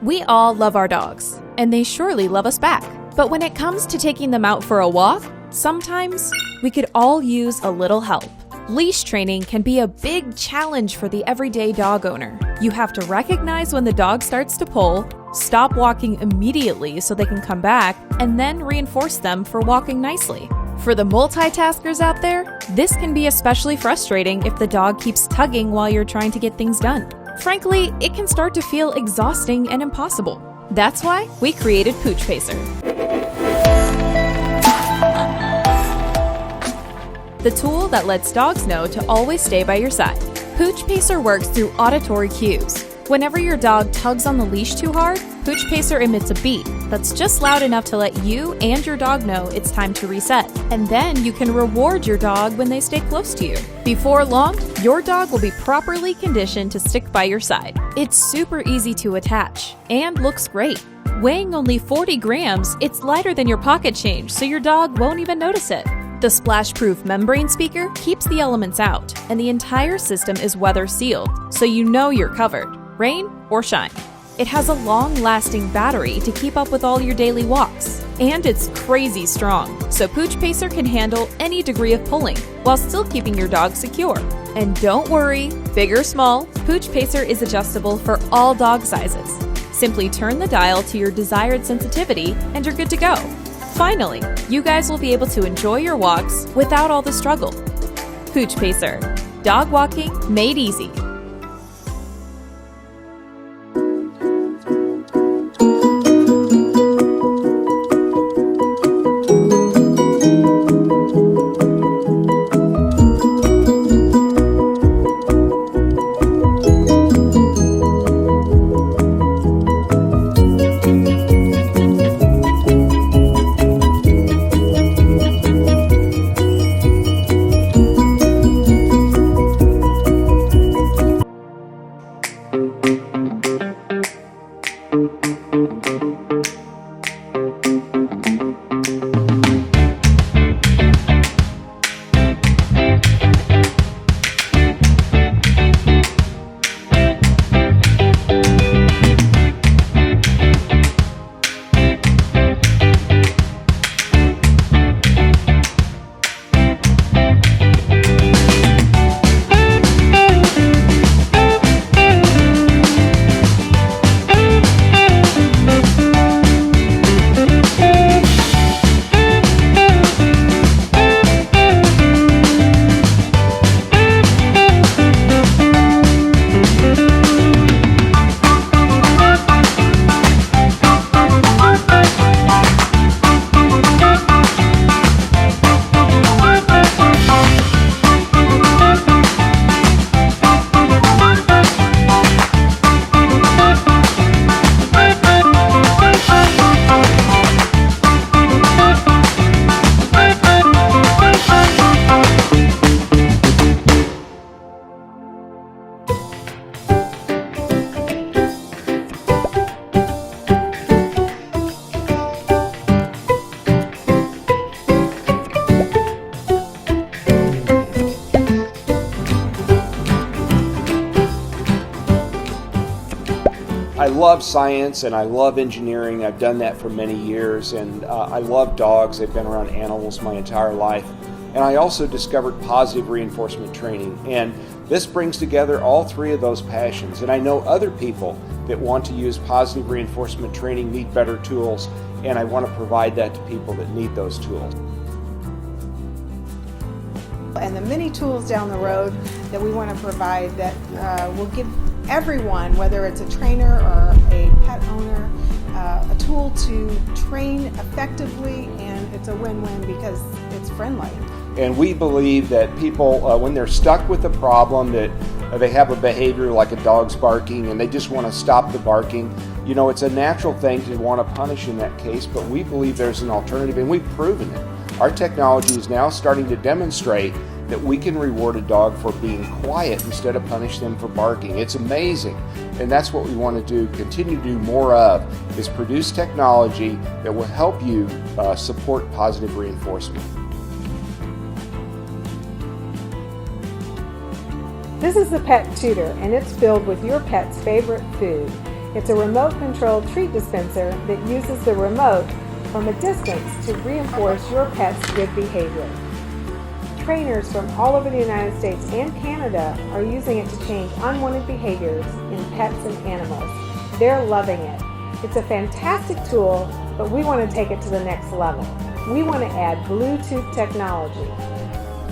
We all love our dogs, and they surely love us back. But when it comes to taking them out for a walk, sometimes we could all use a little help. Leash training can be a big challenge for the everyday dog owner. You have to recognize when the dog starts to pull, stop walking immediately so they can come back, and then reinforce them for walking nicely. For the multitaskers out there, this can be especially frustrating if the dog keeps tugging while you're trying to get things done. Frankly, it can start to feel exhausting and impossible. That's why we created Pooch Pacer. The tool that lets dogs know to always stay by your side. Pooch Pacer works through auditory cues. Whenever your dog tugs on the leash too hard, Pooch Pacer emits a beep that's just loud enough to let you and your dog know it's time to reset. And then you can reward your dog when they stay close to you. Before long, your dog will be properly conditioned to stick by your side. It's super easy to attach and looks great. Weighing only 40 grams, it's lighter than your pocket change, so your dog won't even notice it. The splash-proof membrane speaker keeps the elements out, and the entire system is weather-sealed, so you know you're covered, rain or shine. It has a long-lasting battery to keep up with all your daily walks, and it's crazy strong, so Pooch Pacer can handle any degree of pulling while still keeping your dog secure. And don't worry, big or small, Pooch Pacer is adjustable for all dog sizes. Simply turn the dial to your desired sensitivity, and you're good to go. Finally, you guys will be able to enjoy your walks without all the struggle. Pooch Pacer. Dog walking made easy. I love science and I love engineering. I've done that for many years, and I love dogs. I've been around animals my entire life. And I also discovered positive reinforcement training, and this brings together all three of those passions. And I know other people that want to use positive reinforcement training need better tools, and I want to provide that to people that need those tools. And the many tools down the road that we want to provide that will give everyone, whether it's a trainer or a pet owner, a tool to train effectively, and it's a win-win because it's friendly. And we believe that people, when they're stuck with a problem, that they have a behavior like a dog's barking and they just want to stop the barking, you know, it's a natural thing to want to punish in that case, but we believe there's an alternative, and we've proven it. Our technology is now starting to demonstrate that we can reward a dog for being quiet instead of punish them for barking. It's amazing, and that's what we want to do, continue to do more of, is produce technology that will help you support positive reinforcement. This is the Pet Tutor, and it's filled with your pet's favorite food. It's a remote-controlled treat dispenser that uses the remote from a distance to reinforce your pet's good behavior. Trainers from all over the United States and Canada are using it to change unwanted behaviors in pets and animals. They're loving it. It's a fantastic tool, but we want to take it to the next level. We want to add Bluetooth technology.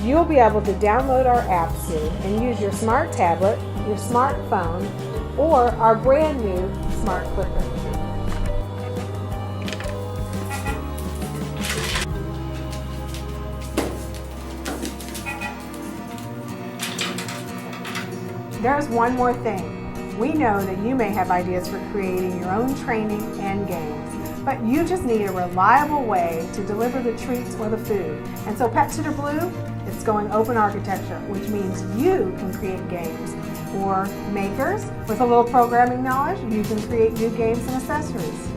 You'll be able to download our app soon and use your smart tablet, your smartphone, or our brand new smart clicker. There's one more thing. We know that you may have ideas for creating your own training and games, but you just need a reliable way to deliver the treats or the food. And so Pet Tutor Blue, it's going open architecture, which means you can create games. Or makers, with a little programming knowledge, you can create new games and accessories.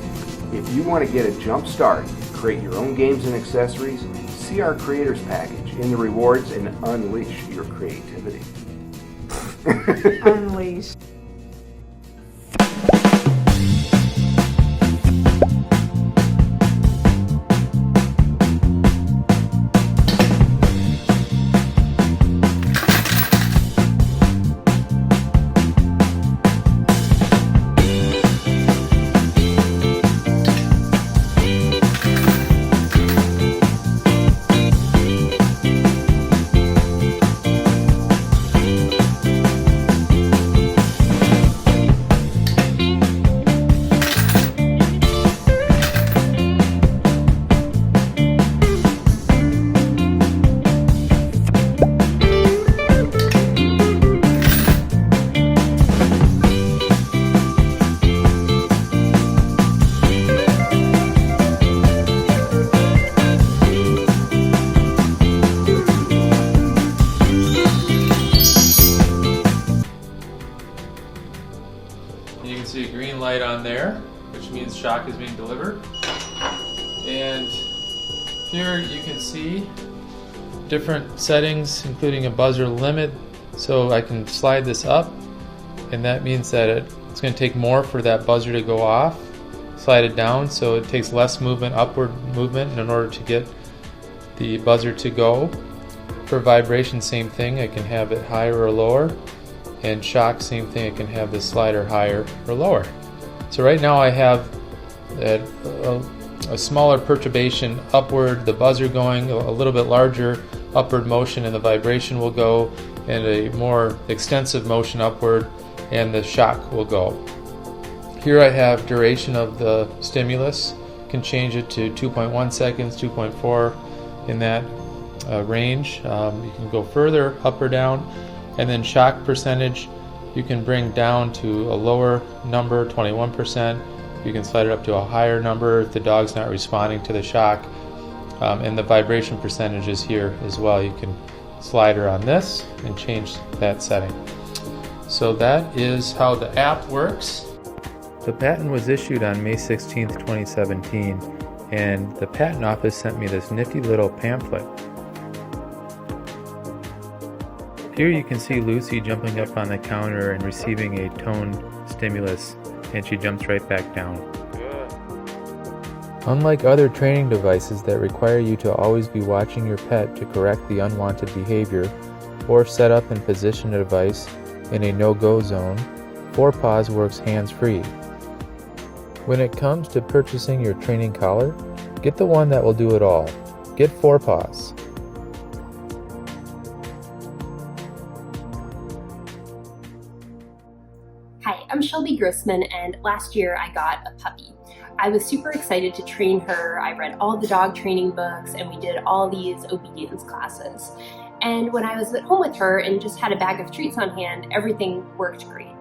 If you want to get a jump start, create your own games and accessories, see our creators package in the rewards and unleash your creativity. Unleash. You can see a green light on there, which means shock is being delivered. And here you can see different settings, including a buzzer limit. So I can slide this up, and that means that it's going to take more for that buzzer to go off. Slide it down so it takes less movement, upward movement, in order to get the buzzer to go. For vibration, same thing. I can have it higher or lower. And shock, same thing. I can have the slider higher or lower. So right now I have a smaller perturbation upward, the buzzer going, a little bit larger upward motion, and the vibration will go, and a more extensive motion upward, and the shock will go. Here I have duration of the stimulus. Can change it to 2.1 seconds, 2.4 in that range. You can go further up or down. And then shock percentage, you can bring down to a lower number, 21%. You can slide it up to a higher number if the dog's not responding to the shock. And the vibration percentage is here as well. You can slide her on this and change that setting. So that is how the app works. The patent was issued on May 16th, 2017, and the patent office sent me this nifty little pamphlet. Here you can see Lucy jumping up on the counter and receiving a toned stimulus, and she jumps right back down. Good. Unlike other training devices that require you to always be watching your pet to correct the unwanted behavior or set up and position a device in a no-go zone, 4Paws works hands-free. When it comes to purchasing your training collar, get the one that will do it all. Get 4Paws. Hi, I'm Shelby Grossman, and last year I got a puppy. I was super excited to train her. I read all the dog training books, and we did all these obedience classes. And when I was at home with her and just had a bag of treats on hand, everything worked great.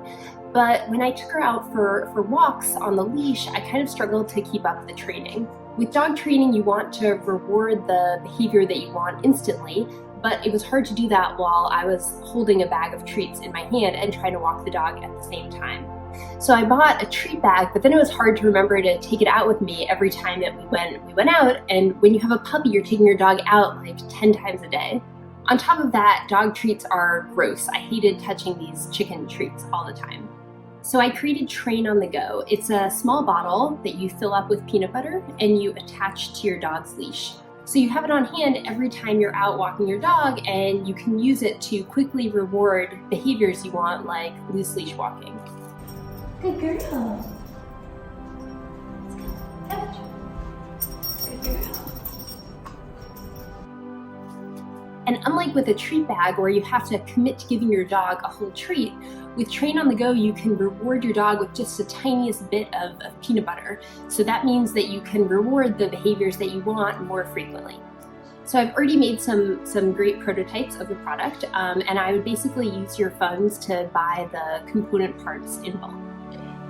But when I took her out for walks on the leash, I kind of struggled to keep up the training. With dog training, you want to reward the behavior that you want instantly, but it was hard to do that while I was holding a bag of treats in my hand and trying to walk the dog at the same time. So I bought a treat bag, but then it was hard to remember to take it out with me every time that we went out. And when you have a puppy, you're taking your dog out like 10 times a day. On top of that, dog treats are gross. I hated touching these chicken treats all the time. So I created Train on the Go. It's a small bottle that you fill up with peanut butter and you attach to your dog's leash. So you have it on hand every time you're out walking your dog, and you can use it to quickly reward behaviors you want, like loose leash walking. Good girl. Touch. Good girl. And unlike with a treat bag where you have to commit to giving your dog a whole treat, with Train on the Go you can reward your dog with just the tiniest bit of peanut butter. So that means that you can reward the behaviors that you want more frequently. So I've already made some great prototypes of the product, and I would basically use your funds to buy the component parts in bulk.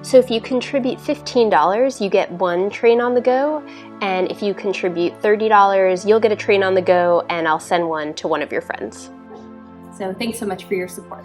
So if you contribute $15, you get one Train on the Go, and if you contribute $30, you'll get a Train on the Go, and I'll send one to one of your friends. So thanks so much for your support.